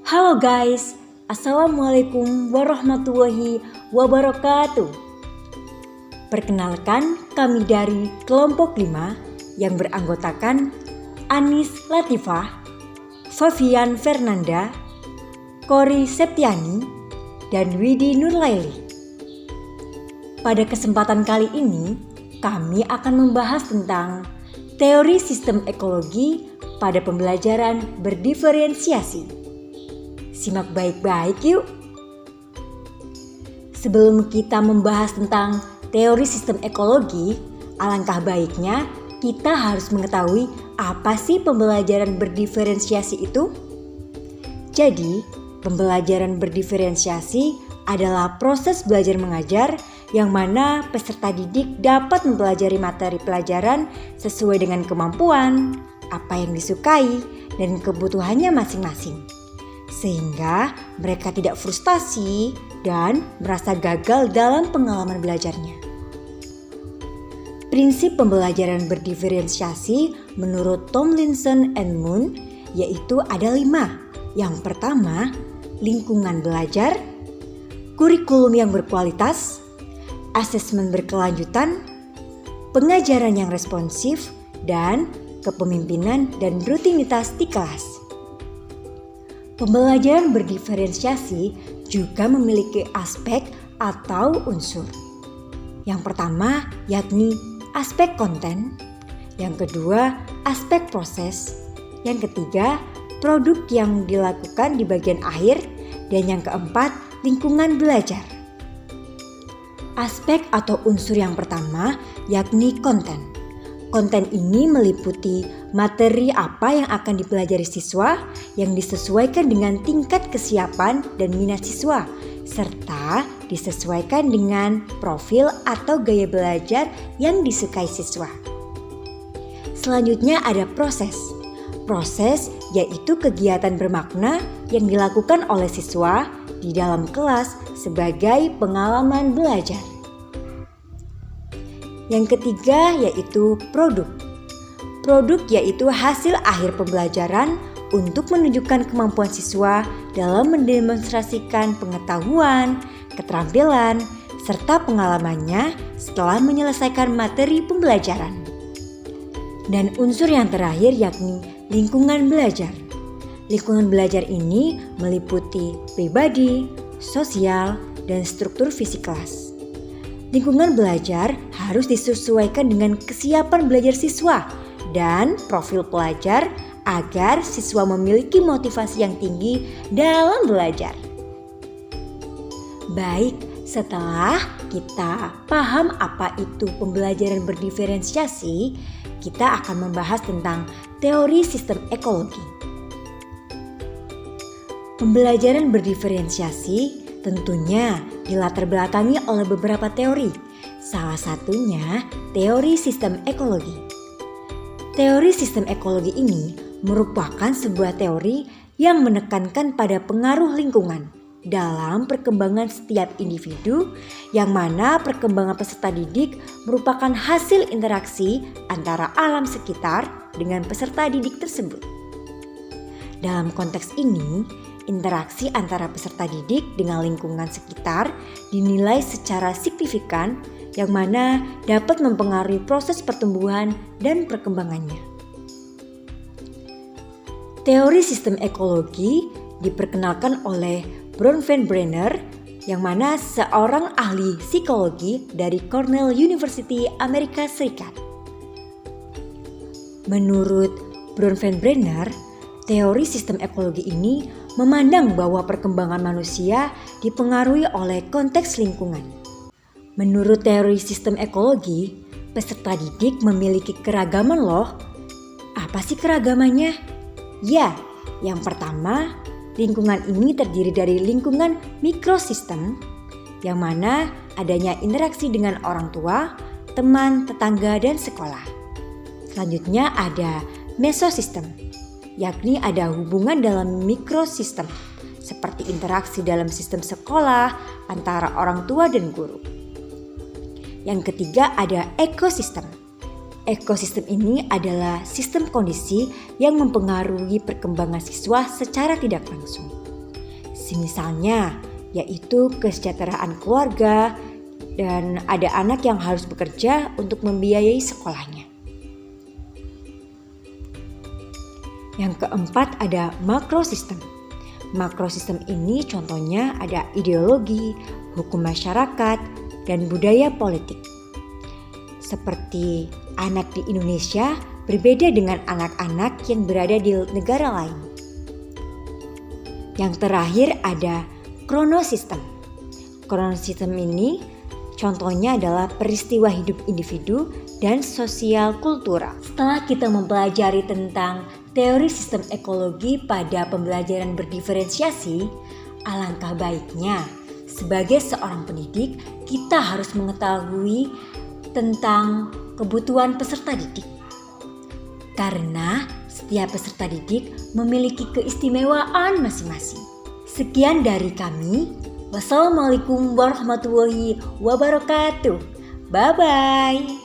Halo guys, Assalamualaikum warahmatullahi wabarakatuh. Perkenalkan, kami dari kelompok 5 yang beranggotakan Anis Latifah, Sofian Fernanda, Kori Septiani, dan Widi Nurlaili. Pada kesempatan kali ini, kami akan membahas tentang teori sistem ekologi pada pembelajaran berdiferensiasi. Simak baik-baik yuk. Sebelum kita membahas tentang teori sistem ekologi, alangkah baiknya kita harus mengetahui apa sih pembelajaran berdiferensiasi itu. Jadi, pembelajaran berdiferensiasi adalah proses belajar mengajar yang mana peserta didik dapat mempelajari materi pelajaran sesuai dengan kemampuan, apa yang disukai, dan kebutuhannya masing-masing. Sehingga mereka tidak frustasi dan merasa gagal dalam pengalaman belajarnya. Prinsip pembelajaran berdiferensiasi menurut Tomlinson and Moon yaitu ada 5. Yang pertama, lingkungan belajar, kurikulum yang berkualitas, asesmen berkelanjutan, pengajaran yang responsif, dan kepemimpinan dan rutinitas di kelas. Pembelajaran berdiferensiasi juga memiliki aspek atau unsur. Yang pertama yakni aspek konten, yang kedua aspek proses, yang ketiga produk yang dilakukan di bagian akhir, dan yang keempat lingkungan belajar. Aspek atau unsur yang pertama yakni konten. Konten ini meliputi materi apa yang akan dipelajari siswa yang disesuaikan dengan tingkat kesiapan dan minat siswa, serta disesuaikan dengan profil atau gaya belajar yang disukai siswa. Selanjutnya ada proses. Proses yaitu kegiatan bermakna yang dilakukan oleh siswa di dalam kelas sebagai pengalaman belajar. Yang ketiga yaitu produk. Produk yaitu hasil akhir pembelajaran untuk menunjukkan kemampuan siswa dalam mendemonstrasikan pengetahuan, keterampilan, serta pengalamannya setelah menyelesaikan materi pembelajaran. Dan unsur yang terakhir yakni lingkungan belajar. Lingkungan belajar ini meliputi pribadi, sosial, dan struktur fisik kelas. Lingkungan belajar harus disesuaikan dengan kesiapan belajar siswa dan profil pelajar agar siswa memiliki motivasi yang tinggi dalam belajar. Baik, setelah kita paham apa itu pembelajaran berdiferensiasi, kita akan membahas tentang teori sistem ekologi. Pembelajaran berdiferensiasi tentunya dilatar belakangi oleh beberapa teori, salah satunya teori sistem ekologi. Teori sistem ekologi ini merupakan sebuah teori yang menekankan pada pengaruh lingkungan dalam perkembangan setiap individu, yang mana perkembangan peserta didik merupakan hasil interaksi antara alam sekitar dengan peserta didik tersebut. Dalam konteks ini, interaksi antara peserta didik dengan lingkungan sekitar dinilai secara signifikan, yang mana dapat mempengaruhi proses pertumbuhan dan perkembangannya. Teori sistem ekologi diperkenalkan oleh Bronfenbrenner, yang mana seorang ahli psikologi dari Cornell University Amerika Serikat. Menurut Bronfenbrenner, teori sistem ekologi ini memandang bahwa perkembangan manusia dipengaruhi oleh konteks lingkungan. Menurut teori sistem ekologi, peserta didik memiliki keragaman loh. Apa sih keragamannya? Ya, yang pertama, lingkungan ini terdiri dari lingkungan mikrosistem, yang mana adanya interaksi dengan orang tua, teman, tetangga, dan sekolah. Selanjutnya ada mesosistem, yakni ada hubungan dalam mikrosistem, seperti interaksi dalam sistem sekolah antara orang tua dan guru. Yang ketiga ada ekosistem. Ekosistem ini adalah sistem kondisi yang mempengaruhi perkembangan siswa secara tidak langsung. Semisalnya, yaitu kesejahteraan keluarga dan ada anak yang harus bekerja untuk membiayai sekolahnya. Yang keempat ada makrosistem. Makrosistem ini contohnya ada ideologi, hukum masyarakat, dan budaya politik. Seperti anak di Indonesia berbeda dengan anak-anak yang berada di negara lain. Yang terakhir ada kronosistem. Kronosistem ini contohnya adalah peristiwa hidup individu dan sosial kultural. Setelah kita mempelajari tentang teori sistem ekologi pada pembelajaran berdiferensiasi, alangkah baiknya sebagai seorang pendidik kita harus mengetahui tentang kebutuhan peserta didik. Karena setiap peserta didik memiliki keistimewaan masing-masing. Sekian dari kami. Wassalamualaikum warahmatullahi wabarakatuh. Bye-bye.